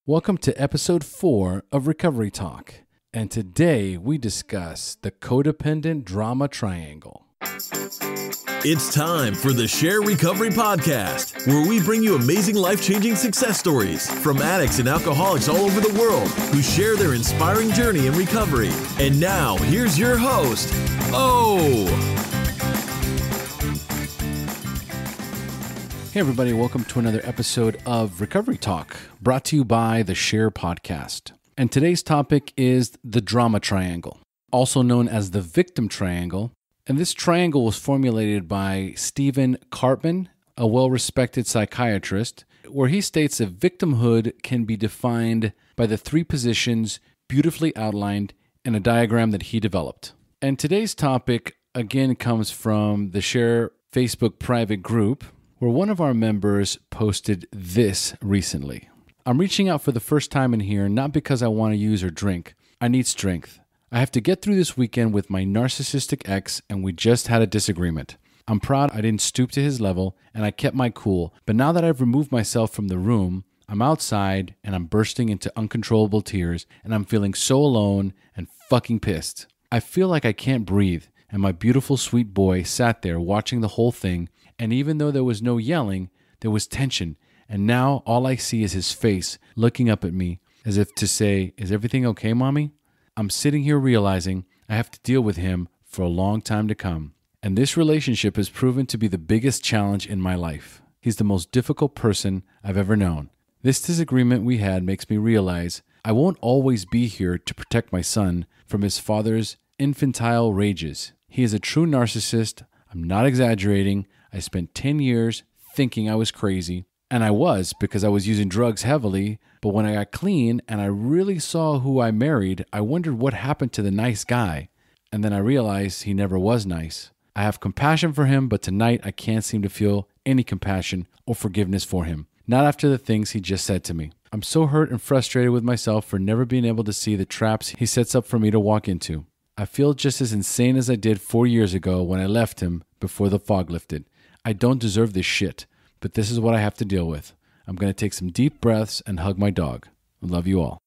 Welcome to episode 4 of Recovery Talk, and today we discuss the Codependent Drama Triangle. It's time for the SHAIR Recovery Podcast, where we bring you amazing life-changing success stories from addicts and alcoholics all over the world who share their inspiring journey in recovery. And now, here's your host, Hey everybody, welcome to another episode of Recovery Talk, brought to you by the SHAIR Podcast. And today's topic is the Drama Triangle, also known as the Victim Triangle. And this triangle was formulated by Stephen Karpman, a well-respected psychiatrist, where he states that victimhood can be defined by the three positions beautifully outlined in a diagram that he developed. And today's topic, again, comes from the SHAIR Facebook private group, where one of our members posted this recently. I'm reaching out for the first time in here, not because I want to use or drink. I need strength. I have to get through this weekend with my narcissistic ex, and we just had a disagreement. I'm proud I didn't stoop to his level, and I kept my cool. But now that I've removed myself from the room, I'm outside, and I'm bursting into uncontrollable tears, and I'm feeling so alone and fucking pissed. I feel like I can't breathe, and my beautiful sweet boy sat there watching the whole thing. And even though there was no yelling, there was tension. And now all I see is his face looking up at me as if to say, "Is everything okay, mommy?" I'm sitting here realizing I have to deal with him for a long time to come. And this relationship has proven to be the biggest challenge in my life. He's the most difficult person I've ever known. This disagreement we had makes me realize I won't always be here to protect my son from his father's infantile rages. He is a true narcissist. I'm not exaggerating. I spent 10 years thinking I was crazy, and I was because I was using drugs heavily, but when I got clean and I really saw who I married, I wondered what happened to the nice guy, and then I realized he never was nice. I have compassion for him, but tonight I can't seem to feel any compassion or forgiveness for him, not after the things he just said to me. I'm so hurt and frustrated with myself for never being able to see the traps he sets up for me to walk into. I feel just as insane as I did 4 years ago when I left him before the fog lifted. I don't deserve this shit, but this is what I have to deal with. I'm going to take some deep breaths and hug my dog. I love you all.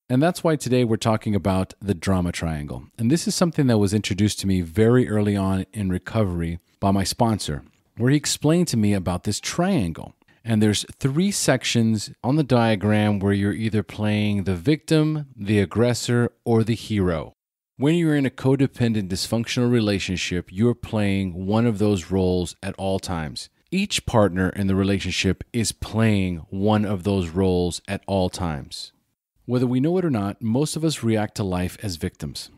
And that's why today we're talking about the Drama Triangle. And this is something that was introduced to me very early on in recovery by my sponsor, where he explained to me about this triangle. And there's 3 sections on the diagram where you're either playing the victim, the aggressor, or the hero. When you're in a codependent dysfunctional relationship, you're playing one of those roles at all times. Each partner in the relationship is playing one of those roles at all times. Whether we know it or not, most of us react to life as victims.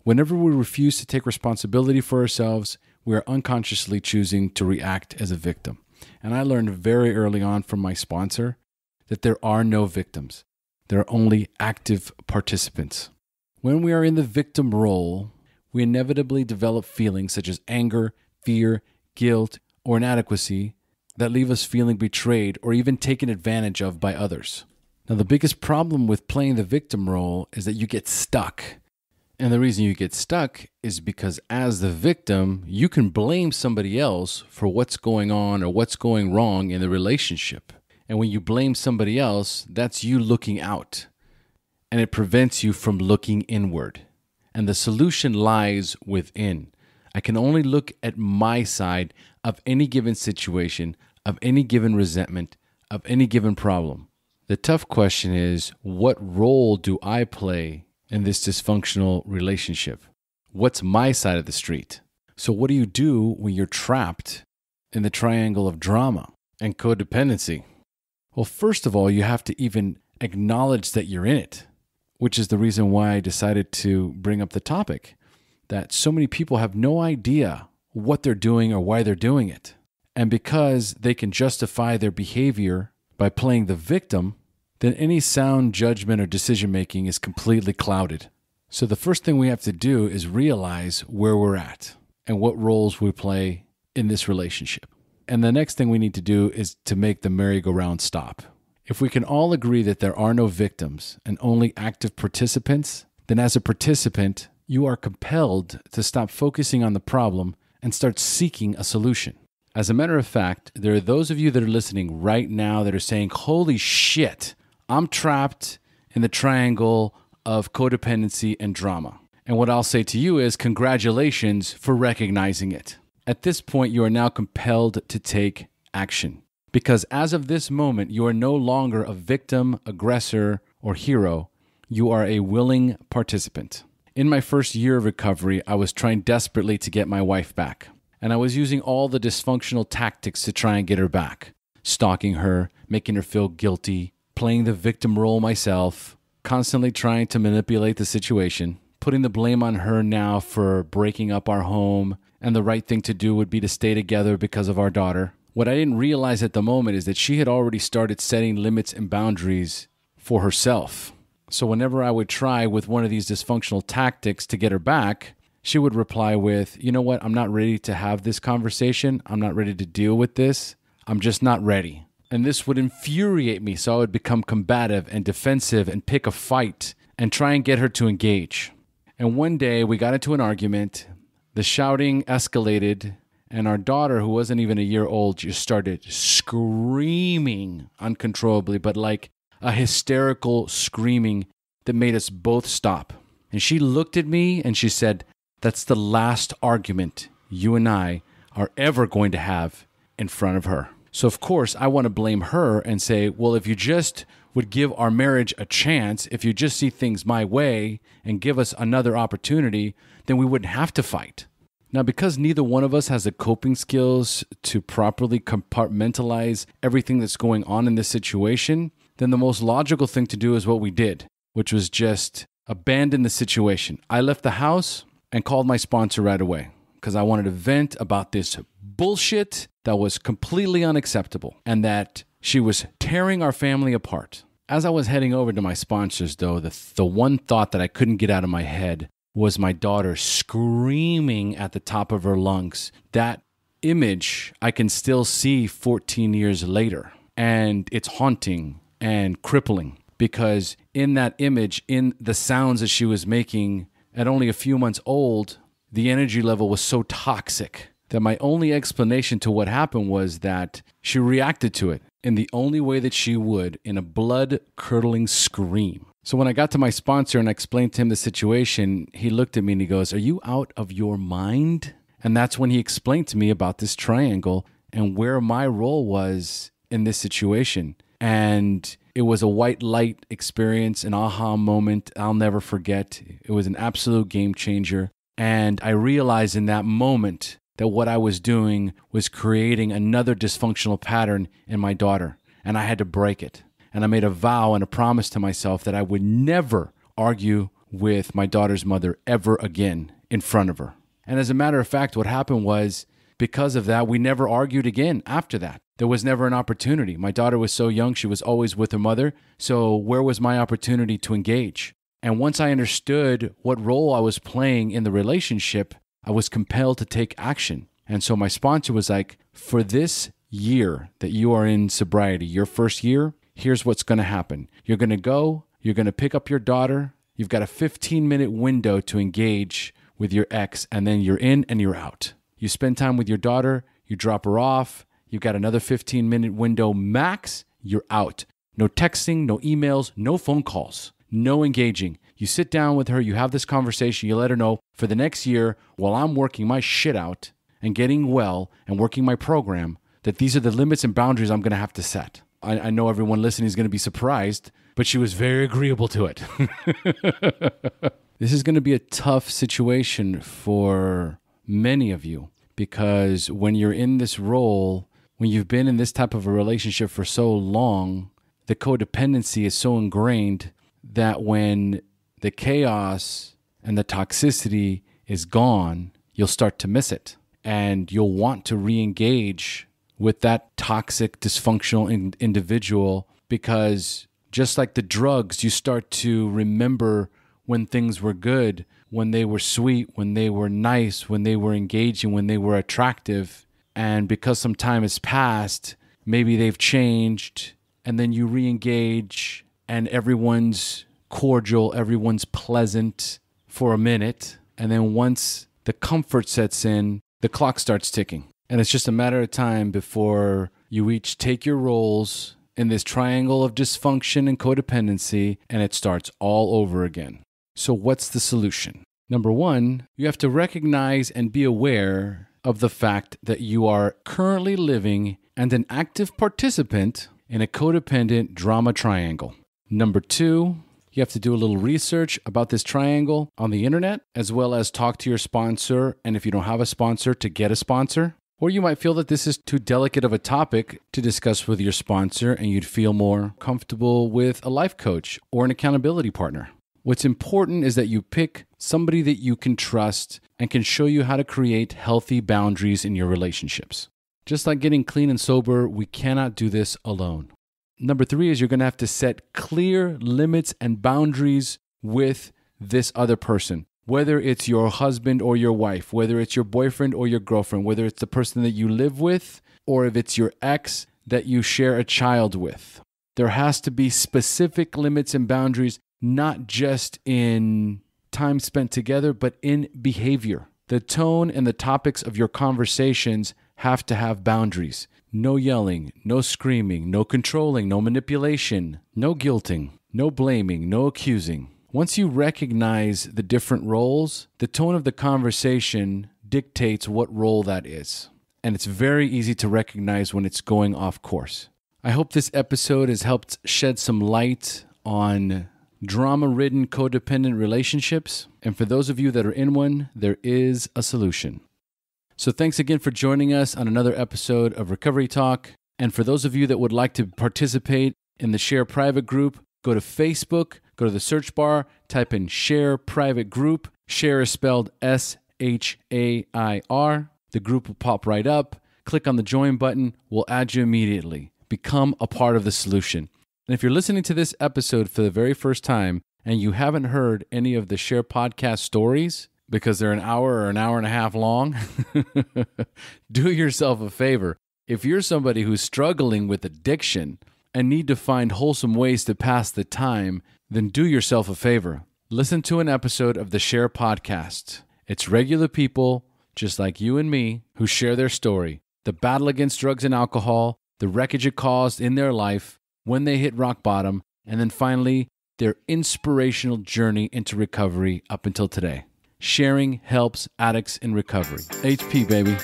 Whenever we refuse to take responsibility for ourselves, we are unconsciously choosing to react as a victim. And I learned very early on from my sponsor that there are no victims. There are only active participants. When we are in the victim role, we inevitably develop feelings such as anger, fear, guilt, or inadequacy that leave us feeling betrayed or even taken advantage of by others. Now, the biggest problem with playing the victim role is that you get stuck. And the reason you get stuck is because as the victim, you can blame somebody else for what's going on or what's going wrong in the relationship. And when you blame somebody else, that's you looking out. And it prevents you from looking inward. And the solution lies within. I can only look at my side of any given situation, of any given resentment, of any given problem. The tough question is, what role do I play in this dysfunctional relationship? What's my side of the street? So what do you do when you're trapped in the triangle of drama and codependency? Well, first of all, you have to even acknowledge that you're in it, which is the reason why I decided to bring up the topic, that so many people have no idea what they're doing or why they're doing it. And because they can justify their behavior by playing the victim, then any sound judgment or decision-making is completely clouded. So the first thing we have to do is realize where we're at and what roles we play in this relationship. And the next thing we need to do is to make the merry-go-round stop. If we can all agree that there are no victims and only active participants, then as a participant, you are compelled to stop focusing on the problem and start seeking a solution. As a matter of fact, there are those of you that are listening right now that are saying, "Holy shit, I'm trapped in the triangle of codependency and drama. And what I'll say to you is congratulations for recognizing it. At this point, you are now compelled to take action. Because as of this moment, you are no longer a victim, aggressor, or hero. You are a willing participant. In my first year of recovery, I was trying desperately to get my wife back. And I was using all the dysfunctional tactics to try and get her back. Stalking her, making her feel guilty, playing the victim role myself, constantly trying to manipulate the situation, putting the blame on her now for breaking up our home, and the right thing to do would be to stay together because of our daughter. What I didn't realize at the moment is that she had already started setting limits and boundaries for herself. So whenever I would try with one of these dysfunctional tactics to get her back, she would reply with, you know what, I'm not ready to have this conversation. I'm not ready to deal with this. I'm just not ready. And this would infuriate me, so I would become combative and defensive and pick a fight and try and get her to engage. And one day we got into an argument, the shouting escalated, and our daughter, who wasn't even a year old, just started screaming uncontrollably, but like a hysterical screaming that made us both stop. And she looked at me and she said, that's the last argument you and I are ever going to have in front of her. So of course, I want to blame her and say, well, if you just would give our marriage a chance, if you just see things my way and give us another opportunity, then we wouldn't have to fight. Now, because neither one of us has the coping skills to properly compartmentalize everything that's going on in this situation, then the most logical thing to do is what we did, which was just abandon the situation. I left the house and called my sponsor right away because I wanted to vent about this bullshit that was completely unacceptable and that she was tearing our family apart. As I was heading over to my sponsors, though, the one thought that I couldn't get out of my head was my daughter screaming at the top of her lungs. That image I can still see 14 years later, and it's haunting and crippling because in that image, in the sounds that she was making at only a few months old, the energy level was so toxic that my only explanation to what happened was that she reacted to it in the only way that she would, in a blood-curdling scream. So when I got to my sponsor and I explained to him the situation, he looked at me and he goes, are you out of your mind? And that's when he explained to me about this triangle and where my role was in this situation. And it was a white light experience, an aha moment I'll never forget. It was an absolute game changer. And I realized in that moment that what I was doing was creating another dysfunctional pattern in my daughter. And I had to break it. And I made a vow and a promise to myself that I would never argue with my daughter's mother ever again in front of her. And as a matter of fact, what happened was, because of that, we never argued again after that. There was never an opportunity. My daughter was so young, she was always with her mother. So where was my opportunity to engage? And once I understood what role I was playing in the relationship, I was compelled to take action. And so my sponsor was like, for this year that you are in sobriety, your first year, here's what's going to happen. You're going to go, you're going to pick up your daughter. You've got a 15-minute window to engage with your ex, and then you're in and you're out. You spend time with your daughter, you drop her off, you've got another 15-minute window max, you're out. No texting, no emails, no phone calls, no engaging. You sit down with her, you have this conversation, you let her know for the next year, while I'm working my shit out and getting well and working my program, that these are the limits and boundaries I'm going to have to set. I know everyone listening is going to be surprised, but she was very agreeable to it. This is going to be a tough situation for many of you because when you're in this role, when you've been in this type of a relationship for so long, the codependency is so ingrained that when the chaos and the toxicity is gone, you'll start to miss it. And you'll want to re-engage with that toxic, dysfunctional individual because just like the drugs, you start to remember when things were good, when they were sweet, when they were nice, when they were engaging, when they were attractive. And because some time has passed, maybe they've changed, and then you re-engage and everyone's cordial, everyone's pleasant for a minute. And then once the comfort sets in, the clock starts ticking. And it's just a matter of time before you each take your roles in this triangle of dysfunction and codependency, and it starts all over again. So what's the solution? Number one, you have to recognize and be aware of the fact that you are currently living and an active participant in a codependent drama triangle. Number two, you have to do a little research about this triangle on the internet, as well as talk to your sponsor, and if you don't have a sponsor, to get a sponsor. Or you might feel that this is too delicate of a topic to discuss with your sponsor, and you'd feel more comfortable with a life coach or an accountability partner. What's important is that you pick somebody that you can trust and can show you how to create healthy boundaries in your relationships. Just like getting clean and sober, we cannot do this alone. Number three is you're going to have to set clear limits and boundaries with this other person. Whether it's your husband or your wife, whether it's your boyfriend or your girlfriend, whether it's the person that you live with, or if it's your ex that you share a child with. There has to be specific limits and boundaries, not just in time spent together, but in behavior. The tone and the topics of your conversations have to have boundaries. No yelling, no screaming, no controlling, no manipulation, no guilting, no blaming, no accusing. Once you recognize the different roles, the tone of the conversation dictates what role that is. And it's very easy to recognize when it's going off course. I hope this episode has helped shed some light on drama-ridden codependent relationships. And for those of you that are in one, there is a solution. So thanks again for joining us on another episode of Recovery Talk. And for those of you that would like to participate in the SHAIR private group, go to Facebook, go to the search bar, type in SHAIR private group. SHAIR is spelled SHAIR. The group will pop right up. Click on the join button. We'll add you immediately. Become a part of the solution. And if you're listening to this episode for the very first time and you haven't heard any of the SHAIR podcast stories, because they're an hour or an hour and a half long, do yourself a favor. If you're somebody who's struggling with addiction and need to find wholesome ways to pass the time, then do yourself a favor. Listen to an episode of the SHAIR Podcast. It's regular people, just like you and me, who share their story, the battle against drugs and alcohol, the wreckage it caused in their life, when they hit rock bottom, and then finally, their inspirational journey into recovery up until today. Sharing helps addicts in recovery. HP, baby.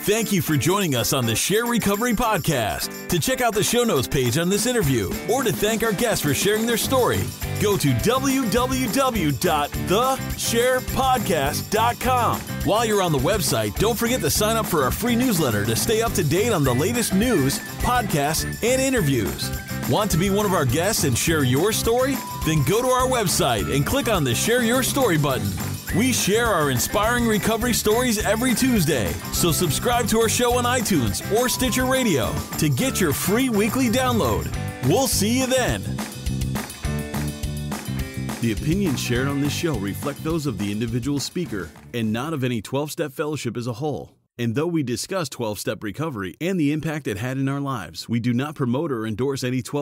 Thank you for joining us on the SHAIR Recovery Podcast. To check out the show notes page on this interview or to thank our guests for sharing their story, go to www.theshairpodcast.com. While you're on the website, don't forget to sign up for our free newsletter to stay up to date on the latest news, podcasts, and interviews. Want to be one of our guests and share your story? Then go to our website and click on the Share Your Story button. We share our inspiring recovery stories every Tuesday, so subscribe to our show on iTunes or Stitcher Radio to get your free weekly download. We'll see you then. The opinions shared on this show reflect those of the individual speaker and not of any 12-Step Fellowship as a whole. And though we discuss 12-Step recovery and the impact it had in our lives, we do not promote or endorse any 12